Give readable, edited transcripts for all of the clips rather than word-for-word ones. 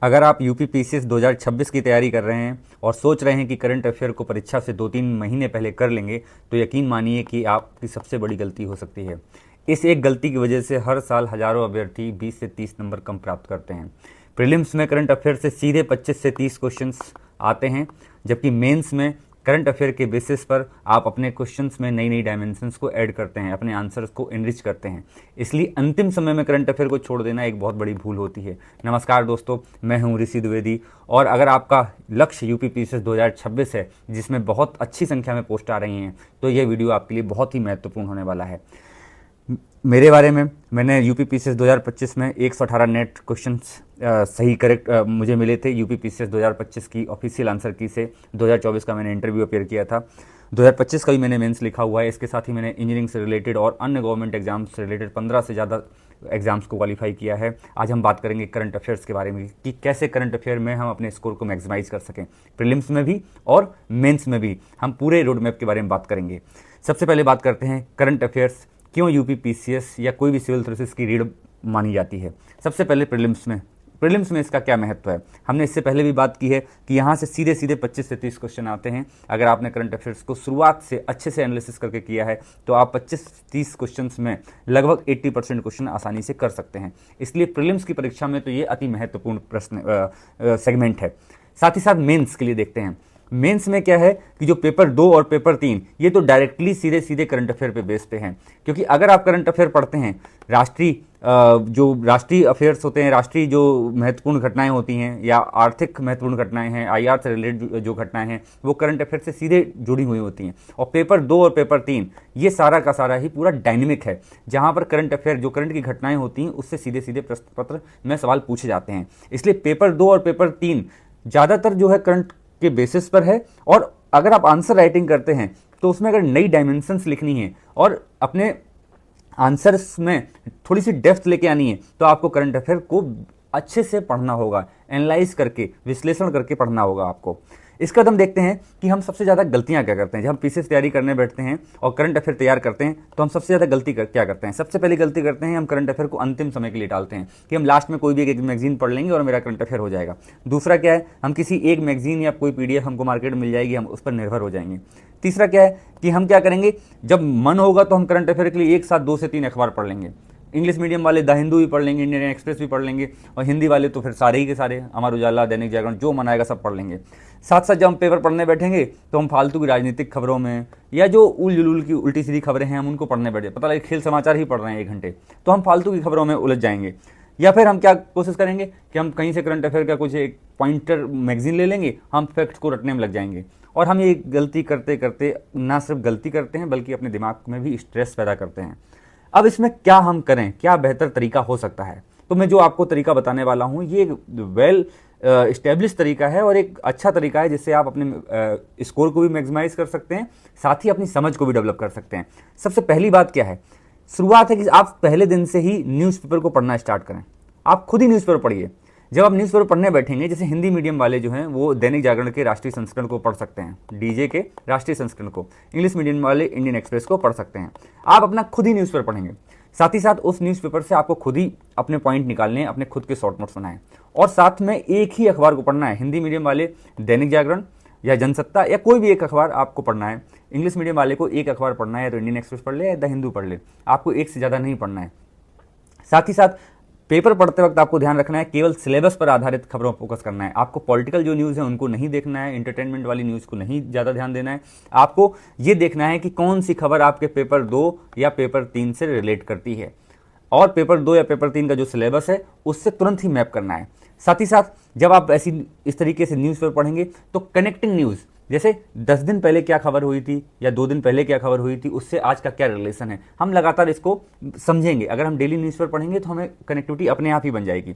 अगर आप UP PCS 2026 की तैयारी कर रहे हैं और सोच रहे हैं कि करंट अफेयर को परीक्षा से 2-3 महीने पहले कर लेंगे, तो यकीन मानिए कि आपकी सबसे बड़ी गलती हो सकती है। इस एक गलती की वजह से हर साल हजारों अभ्यर्थी 20 से 30 नंबर कम प्राप्त करते हैं। प्रीलिम्स में करंट अफेयर से सीधे 25 से 30 क्वेश्चंस आते हैं, जबकि मेंस में करंट अफेयर के बेसिस पर आप अपने क्वेश्चंस में नई नई डायमेंशंस को ऐड करते हैं, अपने आंसर्स को एनरिच करते हैं। इसलिए अंतिम समय में करंट अफेयर को छोड़ देना एक बहुत बड़ी भूल होती है। नमस्कार दोस्तों, मैं हूं ऋषि द्विवेदी, और अगर आपका लक्ष्य यूपी पीसीएस 2026 है, जिसमें बहुत अच्छी संख्या में पोस्ट आ रही हैं, तो यह वीडियो आपके लिए बहुत ही महत्वपूर्ण होने वाला है। मेरे बारे में, मैंने यूपी पीसीएस 2025 में 118 नेट क्वेश्चंस सही करेक्ट मुझे मिले थे। यूपी पीसीएस 2025 की ऑफिशियल आंसर की से 2024 का मैंने इंटरव्यू अपेयर किया था। 2025 का भी मैंने मेंस लिखा हुआ है। इसके साथ ही मैंने इंजीनियरिंग से रिलेटेड और अन्य गवर्नमेंट एग्जाम से रिलेटेड 15 से ज़्यादा एग्जाम्स को क्वालिफाई किया है। आज हम बात करेंगे करंट अफेयर्स के बारे में कि कैसे करंट अफेयर में हम अपने स्कोर को मैक्सिमाइज कर सकें, प्रीलिम्स में भी और मेंस में भी। हम पूरे रोड मैप के बारे में बात करेंगे। सबसे पहले बात करते हैं करंट अफेयर्स क्यों यूपी पीसीएस या कोई भी सिविल सर्विसेज की रीड मानी जाती है। सबसे पहले प्रीलिम्स में इसका क्या महत्व है। हमने इससे पहले भी बात की है कि यहाँ से सीधे सीधे 25 से 30 क्वेश्चन आते हैं। अगर आपने करंट अफेयर्स को शुरुआत से अच्छे से एनालिसिस करके किया है, तो आप 25-30 क्वेश्चंस में लगभग 80% क्वेश्चन आसानी से कर सकते हैं। इसलिए प्रीलिम्स की परीक्षा में तो ये अति महत्वपूर्ण प्रश्न सेगमेंट है। साथ ही साथ मेंस के लिए देखते हैं। मेंस में क्या है कि जो पेपर 2 और पेपर 3, ये तो डायरेक्टली सीधे सीधे करंट अफेयर पे बेस पे हैं। क्योंकि अगर आप करंट अफेयर पढ़ते हैं, जो राष्ट्रीय अफेयर्स होते हैं, राष्ट्रीय जो महत्वपूर्ण घटनाएं होती हैं या आर्थिक महत्वपूर्ण घटनाएं हैं, आईआर से रिलेटेड जो घटनाएं हैं, वो करंट अफेयर से सीधे जुड़ी हुई होती हैं। और पेपर 2 और पेपर 3 ये सारा का सारा ही पूरा डायनेमिक है, जहां पर करंट अफेयर जो करंट की घटनाएं होती हैं उससे सीधे सीधे प्रश्न पत्र में सवाल पूछे जाते हैं। इसलिए पेपर 2 और पेपर 3 ज़्यादातर जो है करंट के बेसिस पर है। और अगर आप आंसर राइटिंग करते हैं, तो उसमें अगर नई डायमेंशंस लिखनी है और अपने आंसर्स में थोड़ी सी डेप्थ लेके आनी है, तो आपको करंट अफेयर को अच्छे से पढ़ना होगा, एनालाइज करके, विश्लेषण करके पढ़ना होगा आपको। इसके बाद हम देखते हैं कि हम सबसे ज़्यादा गलतियां क्या करते हैं। जब हम पीसीएस तैयारी करने बैठते हैं और करंट अफेयर तैयार करते हैं, तो हम सबसे ज़्यादा गलती क्या करते हैं। सबसे पहली गलती करते हैं, हम करंट अफेयर को अंतिम समय के लिए डालते हैं कि हम लास्ट में कोई भी एक मैगजीन पढ़ लेंगे और मेरा करंट अफेयर हो जाएगा। दूसरा क्या है, हम किसी एक मैगजीन या कोई पीडीएफ हमको मार्केट में मिल जाएगी, हम उस पर निर्भर हो जाएंगे। तीसरा क्या है कि हम क्या करेंगे, जब मन होगा तो हम करंट अफेयर के लिए एक साथ 2 से 3 अखबार पढ़ लेंगे। इंग्लिश मीडियम वाले द हिंदू भी पढ़ लेंगे, इंडियन एक्सप्रेस भी पढ़ लेंगे, और हिंदी वाले तो फिर सारे ही के सारे अमर उजाला, दैनिक जागरण, जो मन आएगा सब पढ़ लेंगे। साथ साथ जब हम पेपर पढ़ने बैठेंगे, तो हम फालतू की राजनीतिक खबरों में या जो उल जुलूल की उल्टी सीधी खबरें हैं, हम उनको पढ़ने बैठे, पता लगे खेल समाचार ही पढ़ रहे हैं 1 घंटे, तो हम फालतू की खबरों में उलझ जाएंगे। या फिर हम क्या कोशिश करेंगे कि हम कहीं से करंट अफेयर का कुछ एक पॉइंटर मैगजीन ले लेंगे, हम फैक्ट्स को रटने में लग जाएंगे। और हम ये गलती करते करते ना सिर्फ गलती करते हैं, बल्कि अपने दिमाग में भी स्ट्रेस पैदा करते हैं। अब इसमें क्या हम करें, क्या बेहतर तरीका हो सकता है। तो मैं जो आपको तरीका बताने वाला हूँ, ये वेल इस्टेब्लिश तरीका है और एक अच्छा तरीका है, जिससे आप अपने स्कोर को भी मैक्सिमाइज कर सकते हैं, साथ ही अपनी समझ को भी डेवलप कर सकते हैं। सबसे पहली बात क्या है, शुरुआत है कि आप पहले दिन से ही न्यूज़पेपर को पढ़ना स्टार्ट करें। आप खुद ही न्यूज़पेपर पढ़िए। जब आप न्यूज़पेपर पढ़ने बैठेंगे, जैसे हिंदी मीडियम वाले जो हैं वो दैनिक जागरण के राष्ट्रीय संस्करण को पढ़ सकते हैं, डीजे के राष्ट्रीय संस्करण को। इंग्लिश मीडियम वाले इंडियन एक्सप्रेस को पढ़ सकते हैं। आप अपना खुद ही न्यूज़पेपर पढ़ेंगे। साथ ही साथ उस न्यूज़पेपर से आपको खुद ही अपने पॉइंट निकालने हैं, अपने खुद के शॉर्ट नोट्स बनाएं। और साथ में एक ही अखबार को पढ़ना है। हिंदी मीडियम वाले दैनिक जागरण या जनसत्ता या कोई भी एक अखबार आपको पढ़ना है। इंग्लिश मीडियम वाले को एक अखबार पढ़ना है, तो इंडियन एक्सप्रेस पढ़ ले या द हिंदू पढ़ ले, आपको एक से ज़्यादा नहीं पढ़ना है। साथ ही साथ पेपर पढ़ते वक्त आपको ध्यान रखना है, केवल सिलेबस पर आधारित खबरों पर फोकस करना है। आपको पॉलिटिकल जो न्यूज़ है उनको नहीं देखना है, एंटरटेनमेंट वाली न्यूज़ को नहीं ज़्यादा ध्यान देना है। आपको ये देखना है कि कौन सी खबर आपके पेपर 2 या पेपर 3 से रिलेट करती है, और पेपर 2 या पेपर 3 का जो सिलेबस है उससे तुरंत ही मैप करना है। साथ ही साथ जब आप इस तरीके से न्यूज़पेपर पढ़ेंगे, तो कनेक्टिंग न्यूज़, जैसे 10 दिन पहले क्या खबर हुई थी या 2 दिन पहले क्या खबर हुई थी, उससे आज का क्या रिलेशन है, हम लगातार इसको समझेंगे। अगर हम डेली न्यूज़पेपर पढ़ेंगे तो हमें कनेक्टिविटी अपने आप ही बन जाएगी।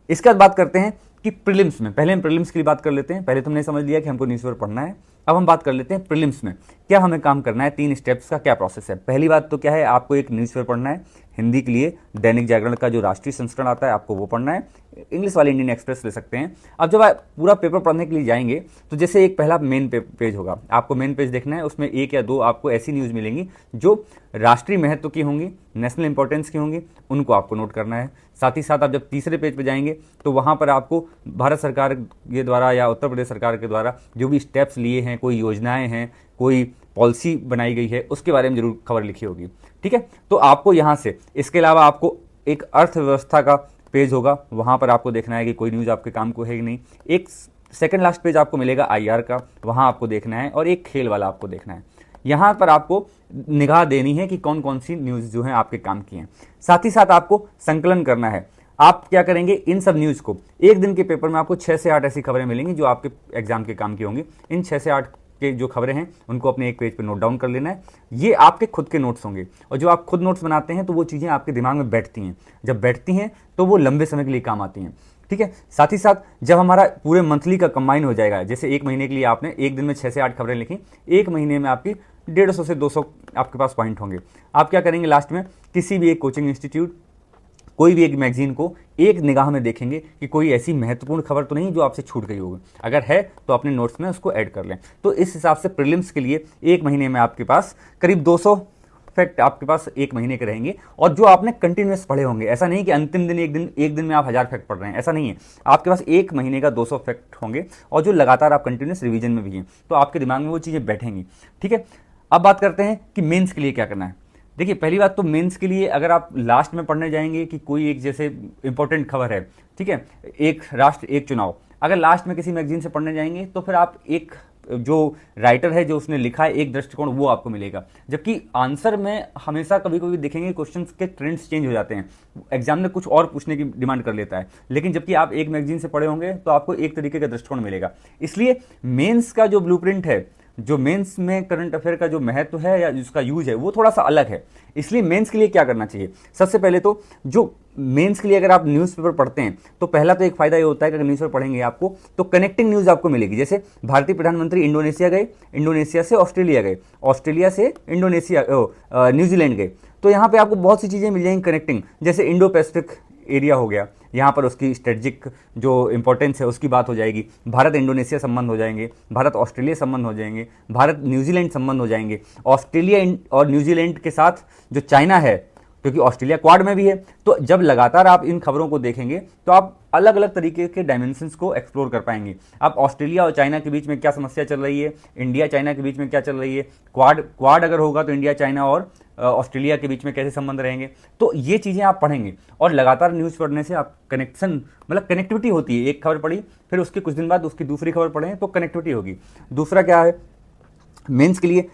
इसके बाद बात करते हैं कि प्रीलिम्स में, पहले हम प्रीलिम्स की लिए बात कर लेते हैं। पहले तुमने समझ लिया कि हमको न्यूज़पेपर पढ़ना है, अब हम बात कर लेते हैं प्रीलिम्स में क्या हमें काम करना है, 3 स्टेप्स का क्या प्रोसेस है। पहली बात तो क्या है, आपको एक न्यूज़पेपर पढ़ना है। हिंदी के लिए दैनिक जागरण का जो राष्ट्रीय संस्करण आता है आपको वो पढ़ना है, इंग्लिश वाले इंडियन एक्सप्रेस ले सकते हैं। अब जब आप पूरा पेपर पढ़ने के लिए जाएंगे तो जैसे एक पहला मेन पेज होगा, आपको मेन पेज देखना है, उसमें एक या दो आपको ऐसी न्यूज़ मिलेंगी जो राष्ट्रीय महत्व की होंगी, नेशनल इंपॉर्टेंस की होंगी, उनको आपको नोट करना है। साथ ही साथ आप जब तीसरे पेज पे जाएंगे तो वहाँ पर आपको भारत सरकार के द्वारा या उत्तर प्रदेश सरकार के द्वारा जो भी स्टेप्स लिए हैं, कोई योजनाएं हैं, कोई पॉलिसी बनाई गई है, उसके बारे में जरूर खबर लिखी होगी। ठीक है, तो आपको यहाँ से इसके अलावा आपको एक अर्थव्यवस्था का पेज होगा, वहाँ पर आपको देखना है कि कोई न्यूज़ आपके काम को है कि नहीं। एक सेकंड लास्ट पेज आपको मिलेगा IR का, वहाँ आपको देखना है, और एक खेल वाला आपको देखना है। यहाँ पर आपको निगाह देनी है कि कौन कौन सी न्यूज़ जो हैं आपके काम की हैं। साथ ही साथ आपको संकलन करना है। आप क्या करेंगे, इन सब न्यूज़ को एक दिन के पेपर में आपको 6 से 8 ऐसी खबरें मिलेंगी जो आपके एग्जाम के काम की होंगी। इन 6 से 8 के जो खबरें हैं उनको अपने एक पेज पे नोट डाउन कर लेना है। ये आपके खुद के नोट्स होंगे, और जो आप खुद नोट्स बनाते हैं तो वो चीज़ें आपके दिमाग में बैठती हैं। जब बैठती हैं तो वो लंबे समय के लिए काम आती हैं। ठीक है, साथ ही साथ जब हमारा पूरे मंथली का कंबाइन हो जाएगा, जैसे एक महीने के लिए आपने एक दिन में 6 से 8 खबरें लिखी, एक महीने में आपकी 150 से 200 आपके पास पॉइंट होंगे। आप क्या करेंगे, लास्ट में किसी भी एक कोचिंग इंस्टीट्यूट, कोई भी एक मैगजीन को एक निगाह में देखेंगे कि कोई ऐसी महत्वपूर्ण खबर तो नहीं जो आपसे छूट गई होगी। अगर है तो अपने नोट्स में उसको ऐड कर लें। तो इस हिसाब से प्रीलिम्स के लिए एक महीने में आपके पास करीब 200 फैक्ट आपके पास एक महीने के रहेंगे, और जो आपने कंटिन्यूस पढ़े होंगे। ऐसा नहीं कि अंतिम दिन एक दिन में आप 1000 फैक्ट पढ़ रहे हैं, ऐसा नहीं है। आपके पास एक महीने का 200 फैक्ट होंगे, और जो लगातार आप कंटिन्यूस रिवीजन में भी हैं, तो आपके दिमाग में वो चीज़ें बैठेंगी। ठीक है, अब बात करते हैं कि मेंस के लिए क्या करना है। देखिए, पहली बात तो मेंस के लिए अगर आप लास्ट में पढ़ने जाएंगे कि कोई एक जैसे इंपॉर्टेंट खबर है, ठीक है, एक राष्ट्र एक चुनाव, अगर लास्ट में किसी मैगजीन से पढ़ने जाएंगे तो फिर आप एक जो राइटर है जो उसने लिखा है एक दृष्टिकोण वो आपको मिलेगा। जबकि आंसर में हमेशा कभी कभी देखेंगे क्वेश्चंस के ट्रेंड्स चेंज हो जाते हैं, एग्जाम में कुछ और पूछने की डिमांड कर लेता है, लेकिन जबकि आप एक मैगजीन से पढ़े होंगे तो आपको एक तरीके का दृष्टिकोण मिलेगा। इसलिए मेंस का जो ब्लूप्रिंट है, जो मेंस में करंट अफेयर का जो महत्व है या जिसका यूज है वो थोड़ा सा अलग है। इसलिए मेंस के लिए क्या करना चाहिए, सबसे पहले तो जो मेंस के लिए अगर आप न्यूज़पेपर पढ़ते हैं तो पहला तो एक फायदा ये होता है कि अगर न्यूज़पेपर पढ़ेंगे आपको तो कनेक्टिंग न्यूज़ आपको मिलेगी। जैसे भारतीय प्रधानमंत्री इंडोनेशिया गए, इंडोनेशिया से ऑस्ट्रेलिया गए, ऑस्ट्रेलिया से इंडोनेशिया न्यूजीलैंड गए, तो यहाँ पे आपको बहुत सी चीज़ें मिल जाएंगी कनेक्टिंग। जैसे इंडो पैसिफिक एरिया हो गया, यहाँ पर उसकी स्ट्रेटजिक जो इंपॉर्टेंस है उसकी बात हो जाएगी। भारत इंडोनेशिया संबंध हो जाएंगे, भारत ऑस्ट्रेलिया संबंध हो जाएंगे, भारत न्यूजीलैंड संबंध हो जाएंगे, ऑस्ट्रेलिया और न्यूजीलैंड के साथ जो चाइना है, क्योंकि ऑस्ट्रेलिया क्वाड में भी है। तो जब लगातार आप इन खबरों को देखेंगे तो आप अलग अलग तरीके के डायमेंशंस को एक्सप्लोर कर पाएंगे। आप ऑस्ट्रेलिया और चाइना के बीच में क्या समस्या चल रही है, इंडिया चाइना के बीच में क्या चल रही है, क्वाड अगर होगा तो इंडिया चाइना और ऑस्ट्रेलिया के बीच में कैसे संबंध रहेंगे, तो ये चीज़ें आप पढ़ेंगे। और लगातार न्यूज़ पढ़ने से आप कनेक्शन, मतलब कनेक्टिविटी होती है। एक खबर पढ़ी फिर उसके कुछ दिन बाद उसकी दूसरी खबर पढ़ें तो कनेक्टिविटी होगी। दूसरा क्या है, मेंस के लिए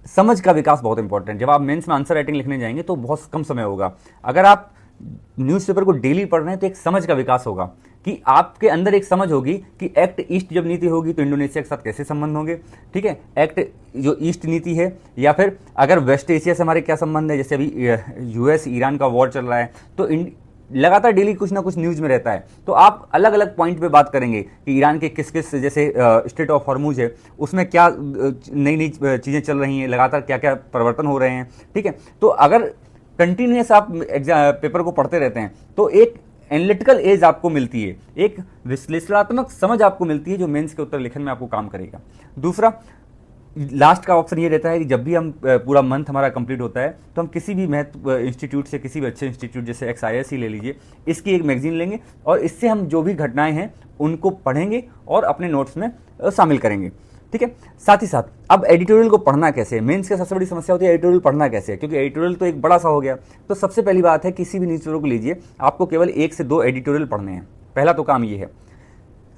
समझ का विकास बहुत इंपॉर्टेंट। जब आप मेंस में आंसर राइटिंग लिखने जाएंगे तो बहुत कम समय होगा। अगर आप न्यूज़पेपर को डेली पढ़ रहे हैं तो एक समझ का विकास होगा कि आपके अंदर एक समझ होगी कि एक्ट ईस्ट जब नीति होगी तो इंडोनेशिया के साथ कैसे संबंध होंगे। ठीक है, एक्ट जो ईस्ट नीति है, या फिर अगर वेस्ट एशिया से हमारे क्या संबंध है, जैसे अभी US ईरान का वॉर चल रहा है, तो लगातार डेली कुछ ना कुछ न्यूज़ में रहता है। तो आप अलग अलग पॉइंट पे बात करेंगे कि ईरान के किस किस, जैसे स्ट्रेट ऑफ हॉर्मुज है, उसमें क्या नई नई चीज़ें चल रही हैं, लगातार क्या क्या परिवर्तन हो रहे हैं। ठीक है, तो अगर कंटिन्यूस आप पेपर को पढ़ते रहते हैं तो एक एनालिटिकल एज आपको मिलती है, एक विश्लेषणात्मक समझ आपको मिलती है जो मेंस के उत्तर लिखने में आपको काम करेगा। दूसरा, लास्ट का ऑप्शन ये रहता है कि जब भी हम पूरा मंथ हमारा कंप्लीट होता है तो हम किसी भी महत्व इंस्टीट्यूट से, किसी भी अच्छे इंस्टीट्यूट जैसे XIS ही ले लीजिए, इसकी एक मैगजीन लेंगे और इससे हम जो भी घटनाएं हैं उनको पढ़ेंगे और अपने नोट्स में शामिल करेंगे। ठीक है, साथ ही साथ अब एडिटोरियल को पढ़ना कैसे है। मेंस की सबसे बड़ी समस्या होती है एडिटोरियल पढ़ना कैसे है, क्योंकि एडिटोरियल तो एक बड़ा सा हो गया। तो सबसे पहली बात है, किसी भी न्यूज़पेपर को लीजिए, आपको केवल 1 से 2 एडिटोरियल पढ़ने हैं। पहला तो काम ये है।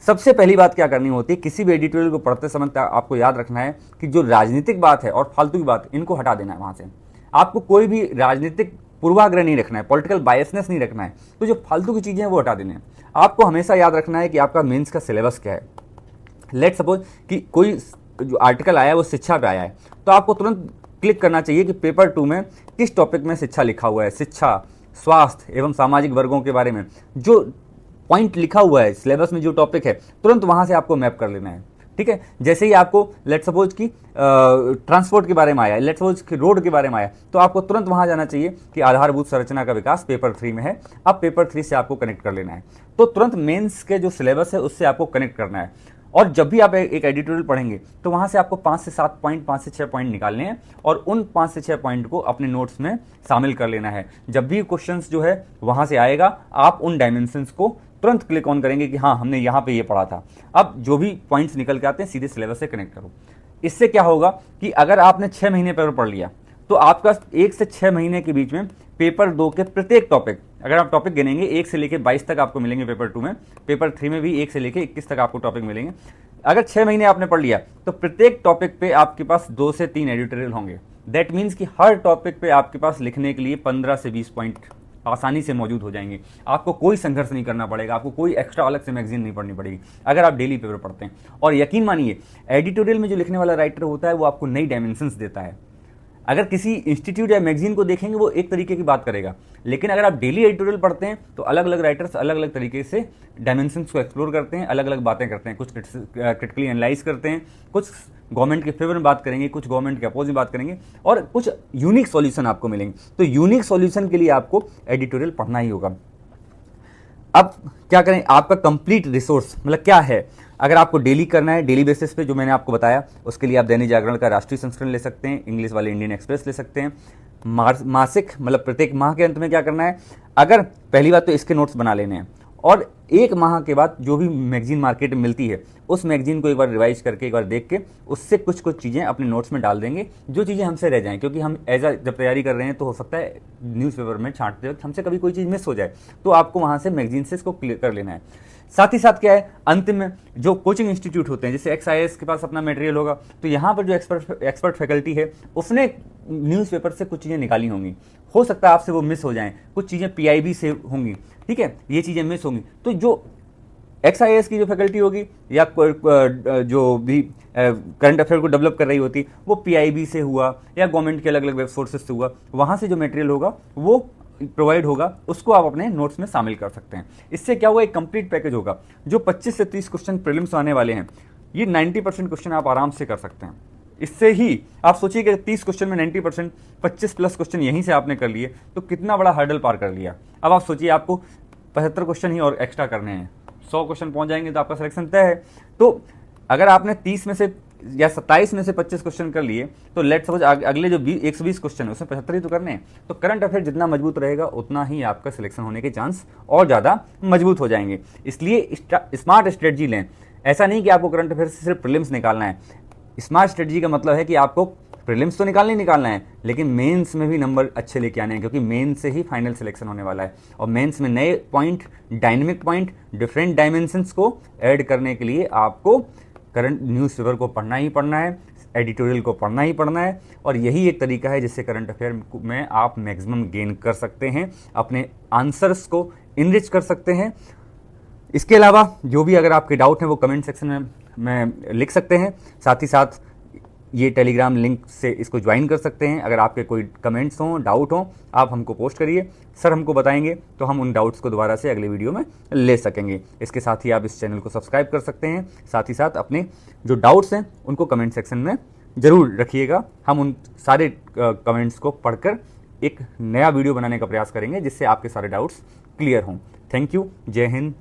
सबसे पहली बात क्या करनी होती है, किसी भी एडिटोरियल को पढ़ते समय आपको याद रखना है कि जो राजनीतिक बात है और फालतू की बात, इनको हटा देना है वहाँ से। आपको कोई भी राजनीतिक पूर्वाग्रह नहीं रखना है, पॉलिटिकल बायसनेस नहीं रखना है। तो जो फालतू की चीज़ें हैं वो हटा देने हैं। आपको हमेशा याद रखना है कि आपका मेंस का सिलेबस क्या है। लेट सपोज कि कोई जो आर्टिकल आया है वो शिक्षा पे आया है, तो आपको तुरंत क्लिक करना चाहिए कि पेपर 2 में किस टॉपिक में शिक्षा लिखा हुआ है। शिक्षा, स्वास्थ्य एवं सामाजिक वर्गों के बारे में जो पॉइंट लिखा हुआ है सिलेबस में, जो टॉपिक है, तुरंत वहाँ से आपको मैप कर लेना है। ठीक है। जैसे ही आपको लेट सपोज कि ट्रांसपोर्ट के बारे में आया, लेट सपोज कि रोड के बारे में आया, तो आपको तुरंत वहां जाना चाहिए कि आधारभूत संरचना का विकास पेपर 3 में है। अब पेपर 3 से आपको कनेक्ट कर लेना है, तो तुरंत मेंस के जो सिलेबस है उससे आपको कनेक्ट करना है। और जब भी आप एक एडिटोरियल पढ़ेंगे तो वहां से आपको 5 से 7 पॉइंट, 5 से 6 पॉइंट निकालने हैं और उन 5 से 6 पॉइंट को अपने नोट्स में शामिल कर लेना है। जब भी क्वेश्चंस जो है वहां से आएगा, आप उन डायमेंशंस को तुरंत क्लिक ऑन करेंगे कि हाँ हमने यहाँ पे ये पढ़ा था। अब जो भी पॉइंट्स निकल के आते हैं सीधे सिलेबस से कनेक्ट करो। इससे क्या होगा कि अगर आपने 6 महीने पेपर पढ़ लिया तो आपका 1 से 6 महीने के बीच में पेपर 2 के प्रत्येक टॉपिक, अगर आप टॉपिक गिनेंगे 1 से लेकर 22 तक आपको मिलेंगे पेपर 2 में, पेपर 3 में भी 1 से लेकर 21 तक आपको टॉपिक मिलेंगे। अगर 6 महीने आपने पढ़ लिया तो प्रत्येक टॉपिक पे आपके पास 2 से 3 एडिटोरियल होंगे। दैट मीन्स कि हर टॉपिक पे आपके पास लिखने के लिए 15 से 20 पॉइंट आसानी से मौजूद हो जाएंगे। आपको कोई संघर्ष नहीं करना पड़ेगा, आपको कोई एक्स्ट्रा अलग से मैगजीन नहीं पढ़नी पड़ेगी अगर आप डेली पेपर पढ़ते हैं। और यकीन मानिए एडिटोरियल में जो लिखने वाला राइटर होता है वो आपको नई डायमेंशंस देता है। अगर किसी इंस्टीट्यूट या मैगजीन को देखेंगे वो एक तरीके की बात करेगा, लेकिन अगर आप डेली एडिटोरियल पढ़ते हैं तो अलग अलग राइटर्स अलग अलग तरीके से डायमेंशंस को एक्सप्लोर करते हैं, अलग अलग बातें करते हैं। कुछ क्रिटिकली एनालाइज करते हैं, कुछ गवर्नमेंट के फेवर में बात करेंगे, कुछ गवर्नमेंट के अपोज में बात करेंगे और कुछ यूनिक सॉल्यूशन आपको मिलेंगे। तो यूनिक सॉल्यूशन के लिए आपको एडिटोरियल पढ़ना ही होगा। अब क्या करें, आपका कंप्लीट रिसोर्स मतलब क्या है। अगर आपको डेली करना है, डेली बेसिस पे जो मैंने आपको बताया, उसके लिए आप दैनिक जागरण का राष्ट्रीय संस्करण ले सकते हैं, इंग्लिश वाले इंडियन एक्सप्रेस ले सकते हैं। मासिक मतलब प्रत्येक माह के अंत में क्या करना है, अगर पहली बात तो इसके नोट्स बना लेने हैं और 1 माह के बाद जो भी मैगजीन मार्केट में मिलती है उस मैगजीन को एक बार रिवाइज करके, एक बार देख के उससे कुछ कुछ चीज़ें अपने नोट्स में डाल देंगे जो चीज़ें हमसे रह जाएं। क्योंकि हम जब तैयारी कर रहे हैं तो हो सकता है न्यूज़पेपर में छांटते वक्त हमसे कभी कोई चीज़ मिस हो जाए, तो आपको वहाँ से मैगजीन से इसको क्लियर कर लेना है। साथ ही साथ क्या है, अंतिम में जो कोचिंग इंस्टीट्यूट होते हैं जैसे XIS के पास अपना मटेरियल होगा, तो यहाँ पर जो एक्सपर्ट फैकल्टी है उसने न्यूज़पेपर से कुछ चीज़ें निकाली होंगी, हो सकता है आपसे वो मिस हो जाएं, कुछ चीज़ें PIB से होंगी, ठीक है, ये चीज़ें मिस होंगी। तो जो XIS की जो फैकल्टी होगी या जो भी करंट अफेयर को डेवलप कर रही होती वो PIB से हुआ या गवर्नमेंट के अलग अलग वेब सोर्सेज से हुआ, वहाँ से जो मटेरियल होगा वो प्रोवाइड होगा, उसको आप अपने नोट्स में शामिल कर सकते हैं। इससे क्या होगा, एक कंप्लीट पैकेज होगा। जो 25 से 30 क्वेश्चन प्रीलिम्स आने वाले हैं, ये 90% क्वेश्चन आप आराम से कर सकते हैं। इससे ही आप सोचिए कि 30 क्वेश्चन में 90%, 25 प्लस क्वेश्चन यहीं से आपने कर लिए तो कितना बड़ा हर्डल पार कर लिया। अब आप सोचिए आपको 75 क्वेश्चन ही और एक्स्ट्रा करने हैं, 100 क्वेश्चन पहुंच जाएंगे तो आपका सिलेक्शन तय है। तो अगर आपने 30 में से या 27 में से 25 क्वेश्चन कर लिए तो लेट सपोज अगले जो 120 क्वेश्चन है उसमें 75 ही तो करने हैं। तो करंट अफेयर जितना मजबूत रहेगा उतना ही आपका सिलेक्शन होने के चांस और ज़्यादा मजबूत हो जाएंगे। इसलिए स्मार्ट स्ट्रेटजी लें। ऐसा नहीं कि आपको करंट अफेयर से सिर्फ प्रीलिम्स निकालना है। स्मार्ट स्ट्रेटजी का मतलब है कि आपको प्रीलिम्स तो निकालना है लेकिन मेंस में भी नंबर अच्छे लेके आने हैं, क्योंकि मेंस से ही फाइनल सिलेक्शन होने वाला है। और मेंस में नए point, dynamic point, different dimensions को ऐड करने के लिए आपको करंट न्यूज़पेपर को पढ़ना ही पढ़ना है, एडिटोरियल को पढ़ना ही पढ़ना है। और यही एक तरीका है जिससे करंट अफेयर में आप मैक्सिमम गेन कर सकते हैं, अपने आंसर्स को इनरिच कर सकते हैं। इसके अलावा जो भी अगर आपके डाउट हैं वो कमेंट सेक्शन में लिख सकते हैं। साथ ही साथ ये टेलीग्राम लिंक से इसको ज्वाइन कर सकते हैं। अगर आपके कोई कमेंट्स हों, डाउट हों, आप हमको पोस्ट करिए, सर हमको बताएंगे तो हम उन डाउट्स को दोबारा से अगले वीडियो में ले सकेंगे। इसके साथ ही आप इस चैनल को सब्सक्राइब कर सकते हैं। साथ ही साथ अपने जो डाउट्स हैं उनको कमेंट सेक्शन में ज़रूर रखिएगा। हम उन सारे कमेंट्स को पढ़कर एक नया वीडियो बनाने का प्रयास करेंगे जिससे आपके सारे डाउट्स क्लियर हों। Thank you. जय हिंद।